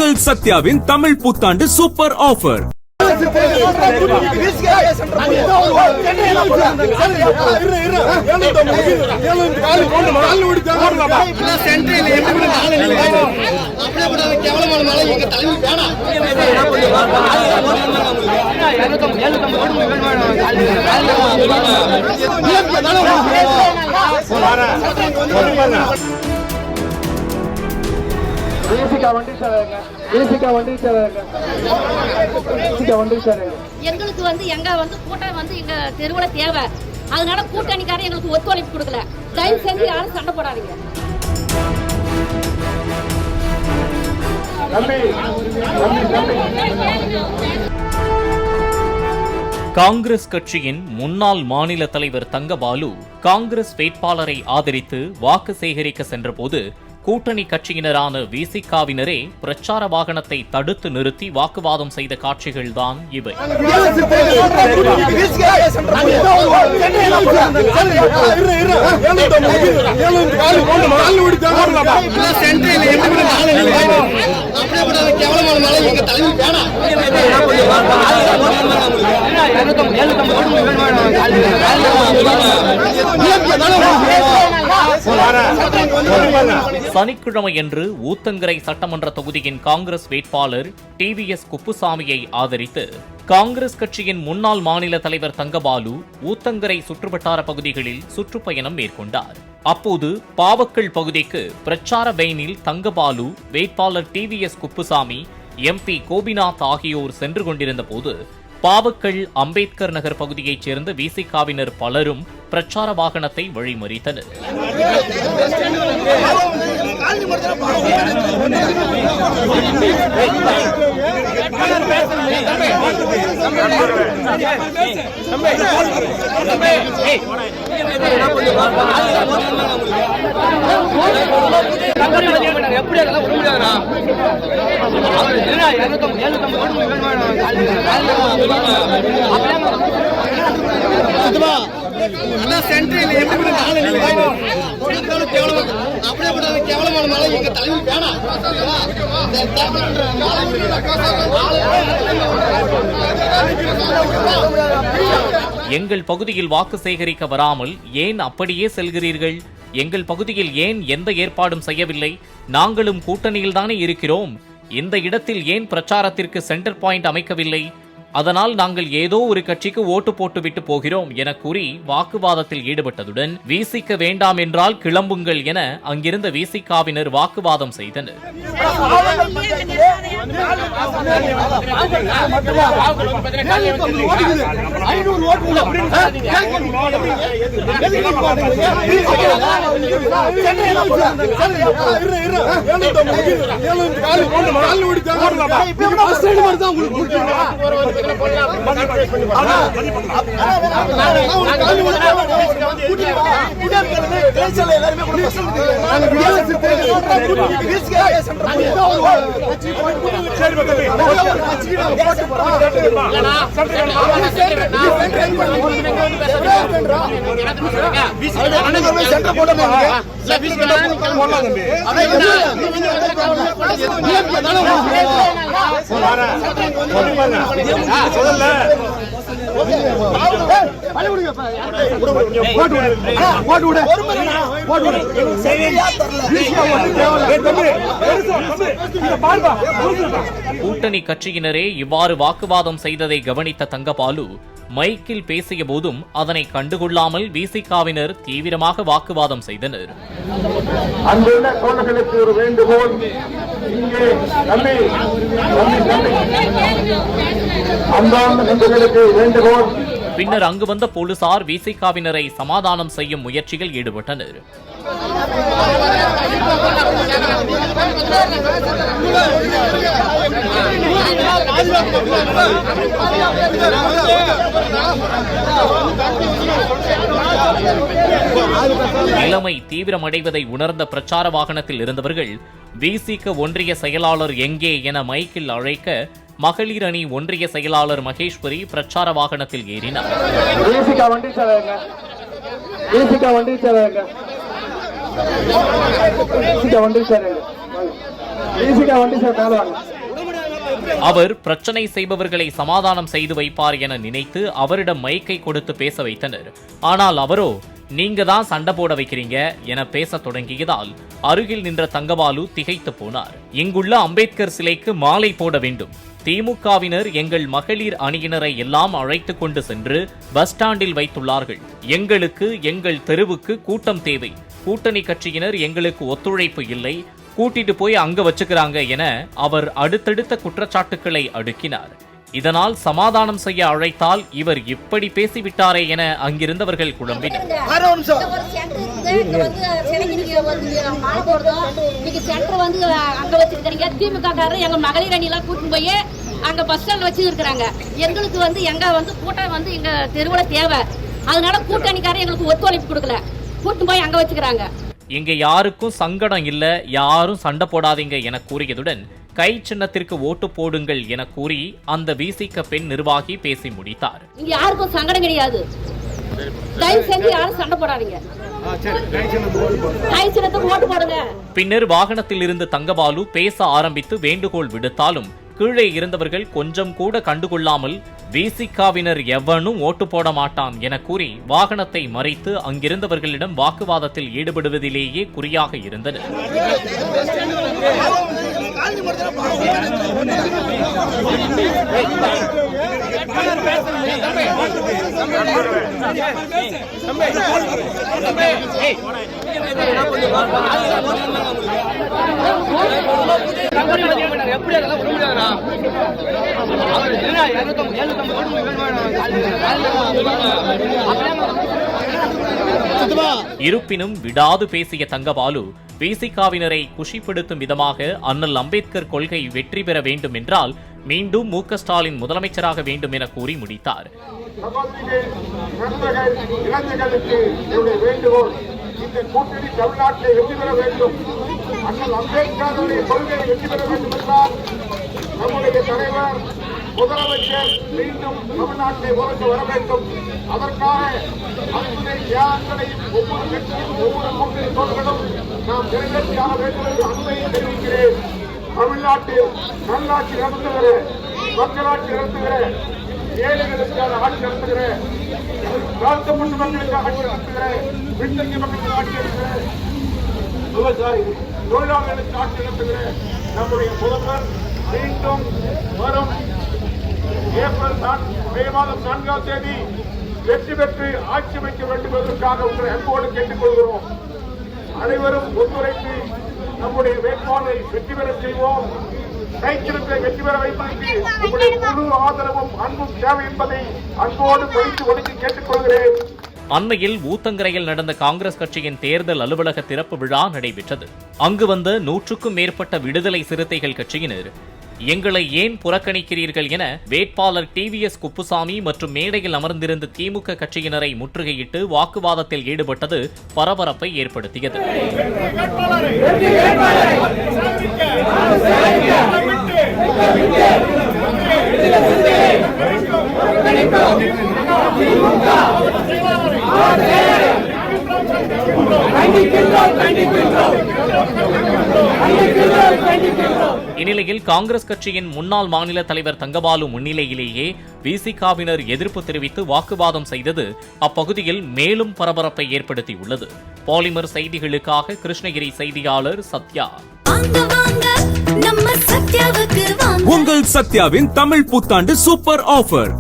உங்கள் சத்யாவின் தமிழ் புத்தாண்டு super offer. எங்களுக்கு கூட்டம் எங்க தெருவுல தேவை. அதனால கூட்டணிக்காரர் எங்களுக்கு ஒத்துழைப்பு கொடுக்கல. தயவு செஞ்சு யாரும் சண்டை போடாதீங்க. காங்கிரஸ் கட்சியின் முன்னாள் மாநில தலைவர் தங்கபாலு காங்கிரஸ் வேட்பாளரை ஆதரித்து வாக்கு சேகரிக்க சென்றபோது கூட்டணி கட்சியினரான விசிகாவினரே பிரச்சார வாகனத்தை தடுத்து நிறுத்தி வாக்குவாதம் செய்த காட்சிகள்தான் இவை. சனிக்கிழமையன்று ஊத்தங்கரை சட்டமன்ற தொகுதியின் காங்கிரஸ் வேட்பாளர் டிவிஎஸ் குப்புசாமியை ஆதரித்து காங்கிரஸ் கட்சியின் முன்னாள் மாநில தலைவர் தங்கபாலு ஊத்தங்கரை சுற்றுவட்டார பகுதிகளில் சுற்றுப்பயணம் மேற்கொண்டார். அப்போது பாவக்கல் பகுதிக்கு பிரச்சார வேனில் தங்கபாலு, வேட்பாளர் டிவிஎஸ் குப்புசாமி, எம்பி கோபிநாத் ஆகியோர் சென்று கொண்டிருந்த போது பாவக்கல் அம்பேத்கர் நகர் பகுதியைச் சேர்ந்த விசிகாவினர் பலரும் பிரச்சார வாகனத்தை வழிமறித்தனர். எங்கள் பகுதியில் வாக்கு சேகரிக்க வராமல் ஏன் அப்படியே செல்கிறீர்கள்? எங்கள் பகுதியில் ஏன் எந்த ஏற்பாடும் செய்யவில்லை? நாங்களும் கூட்டணியில்தானே இருக்கிறோம். இந்த இடத்தில் ஏன் பிரச்சாரத்திற்கு சென்டர் பாயிண்ட் அமைக்கவில்லை? அதனால் நாங்கள் ஏதோ ஒரு கட்சிக்கு ஓட்டு போட்டுவிட்டு போகிறோம் என கூறி வாக்குவாதத்தில் ஈடுபட்டதுடன் விசிக்க வேண்டாம் என்றால் கிளம்புங்கள் என அங்கிருந்த விசிகாவினர் வாக்குவாதம் செய்தனர். கூட்டணி கட்சியினரே இவ்வாறு வாக்குவாதம் செய்ததை கவனித்த தங்கபாலு மைக்கில் பேசிய போதும் அதனை கண்டுகொள்ளாமல் விசிகாவினர் தீவிரமாக வாக்குவாதம் செய்தனர். அங்குள்ள தோழர்களுக்கு ஒரு வேண்டுகோள், இங்கே அன்பார்ந்த நண்பர்களுக்கு வேண்டுகோள். பின்னர் அங்கு வந்த போலீசார் விசிகாவினரை சமாதானம் செய்யும் முயற்சியில் ஈடுபட்டனர். நிலைமை தீவிரமடைவதை உணர்ந்த பிரச்சார வாகனத்தில் இருந்தவர்கள் விசிக ஒன்றிய செயலாளர் எங்கே என மைக்கில் அழைக்க மகளிர் அணி ஒன்றிய செயலாளர் மகேஸ்வரி பிரச்சார வாகனத்தில் ஏறினார். வண்டி அவர் பிரச்சனை செய்பவர்களை சமாதானம் செய்து வைப்பார் என நினைத்து அவரிடம் மைக்கை கொடுத்து பேச வைத்தனர். ஆனால் அவரோ நீங்க தான் சண்டை போட வைக்கிறீங்க என பேச தொடங்கியதால் அருகில் நின்ற தங்கபாலு திகைத்து போனார். இங்குள்ள அம்பேத்கர் சிலைக்கு மாலை போட வேண்டும். திமுகவினர் எங்கள் மகளிர் அணியினரை எல்லாம் அழைத்து கொண்டு சென்று பஸ் ஸ்டாண்டில் வைத்துள்ளார்கள். எங்களுக்கு எங்கள் தெருவுக்கு கூட்டம் தேவை. கூட்டணி கட்சியினர் எங்களுக்கு ஒத்துழைப்பு இல்லை, கூட்டிட்டு போய் அங்க வச்சுக்கிறாங்க என அவர் அடுத்தடுத்த குற்றச்சாட்டுக்களை அடுக்கினார். இதனால் சமாதானம் செய்ய அழைத்தால் இவர் இப்படி பேசிவிட்டாரே என அங்கிருந்தவர்கள் குழம்பினர். எங்க மகளிர் அணியெல்லாம் கூட்டிட்டு போய் அங்க பஸ் ஸ்டாண்ட் வச்சிருக்காங்க. எங்களுக்கு எங்க கூட்டம் எங்க தெருவுல தேவை. அதனால கூட்டணிக்காரர் எங்களுக்கு ஒத்துழைப்பு கொடுக்கல, கூட்டிட்டு போய் அங்க வச்சுக்கிறாங்க. இங்க யாருக்கும் சங்கடம் இல்ல, யாரும் சண்டை போடாதீங்க என கூறியதுடன் கை சின்னத்திற்கு ஓட்டு போடுங்கள் என கூறி அந்த விசிக பெண் நிர்வாகி பேசி முடித்தார். இங்க யாருக்கும் சங்கடம் கிடையாது, தயவு செஞ்சு யாரும் சண்டை போடாதீங்க, கை சின்னத்துக்கு ஓட்டு போடுங்க. பின்னர் வாகனத்தில் இருந்து தங்கபாலு பேச ஆரம்பித்து வேண்டுகோள் விடுத்தாலும் கீழே இருந்தவர்கள் கொஞ்சம் கூட கண்டுகொள்ளாமல் விசிகாவினர் எவனும் ஓட்டு போட மாட்டான் என கூறி வாகனத்தை மறைத்து அங்கிருந்தவர்களிடம் வாக்குவாதத்தில் ஈடுபடுவதிலேயே குறியாக இருந்தனர். இருப்பினும் விடாது பேசிய தங்கபாலு விசிகாவினரை குஷிப்படுத்தும் விதமாக அண்ணல் அம்பேத்கர் கொள்கை வெற்றி பெற வேண்டும் என்றால் மீண்டும் மு.க. ஸ்டாலின் முதலமைச்சராக வேண்டும் என கூறி முடித்தார். இந்த கூட்டணி தமிழ்நாட்டில் வெற்றி பெற வேண்டும். அண்ணல் அம்பேத்கருடைய கொள்கையை வெற்றி பெற வேண்டும் என்றால் நம்முடைய தலைவர் முதலமைச்சர் மீண்டும் தமிழ்நாட்டை உறக்க வர வேண்டும். அதற்காக அத்துணை தியாகங்களையும் ஒவ்வொரு கட்சியும் ஒவ்வொரு கூட்டணி தோழர்களும் நாம் நிறைவேற்றியாக வேண்டும் என்று அன்பையை தெரிவிக்கிறேன். தமிழ்நாட்டில் நல்லாட்சி நடத்துகிற, மக்களாட்சி நடத்துகிற, ஏழைகளுக்கான ஆட்சி நடத்துகிற, தாழ்த்தப்பட்ட மக்களுக்காக ஆட்சி நடத்துகிற, பின்தங்கிய மக்களுக்கு ஆட்சி நடத்துகிற, விவசாயி தொழிலாளர்களுக்கு ஆட்சி நடத்துகிற நம்முடைய முதல்வர் மீண்டும் வரும் மே மாதம் 4ஆம் தேதி வெற்றி பெற்று ஆட்சி அமைக்க வேண்டும் என்பதற்காக உங்களை அன்போடு கேட்டுக் கொள்கிறோம். அனைவரும் ஒத்துழைத்து நம்முடைய வேட்பாளரை வெற்றி பெற செய்வோம். கைச்சிறப்பை வெற்றி பெற வைப்பதற்கு உங்களுடைய முழு ஆதரவும் அன்பும் தேவை என்பதை அன்போடு படித்து ஒடுக்கி கேட்டுக் கொள்கிறேன். அண்மையில் ஊத்தங்கரையில் நடந்த காங்கிரஸ் கட்சியின் தேர்தல் அலுவலக திறப்பு விழா நடைபெற்றது. அங்கு வந்த 100க்கும் மேற்பட்ட விடுதலை சிறுத்தைகள் கட்சியினர் எங்களை ஏன் புறக்கணிக்கிறீர்கள் என வேட்பாளர் டிவிஎஸ் குப்புசாமி மற்றும் மேடையில் அமர்ந்திருந்த திமுக கட்சியினரை முற்றுகையிட்டு வாக்குவாதத்தில் ஈடுபட்டது பரபரப்பை ஏற்படுத்தியது. இந்நிலையில் காங்கிரஸ் கட்சியின் முன்னாள் மாநில தலைவர் தங்கபாலு முன்னிலையிலேயே விசிகாவினர் எதிர்ப்பு தெரிவித்து வாக்குவாதம் செய்தது அப்பகுதியில் மேலும் பரபரப்பை ஏற்படுத்தியுள்ளது. பாலிமர் செய்திகளுக்காக கிருஷ்ணகிரி செய்தியாளர் சத்யா. உங்கள் சத்யாவின் தமிழ் புத்தாண்டு சூப்பர் ஆஃபர்.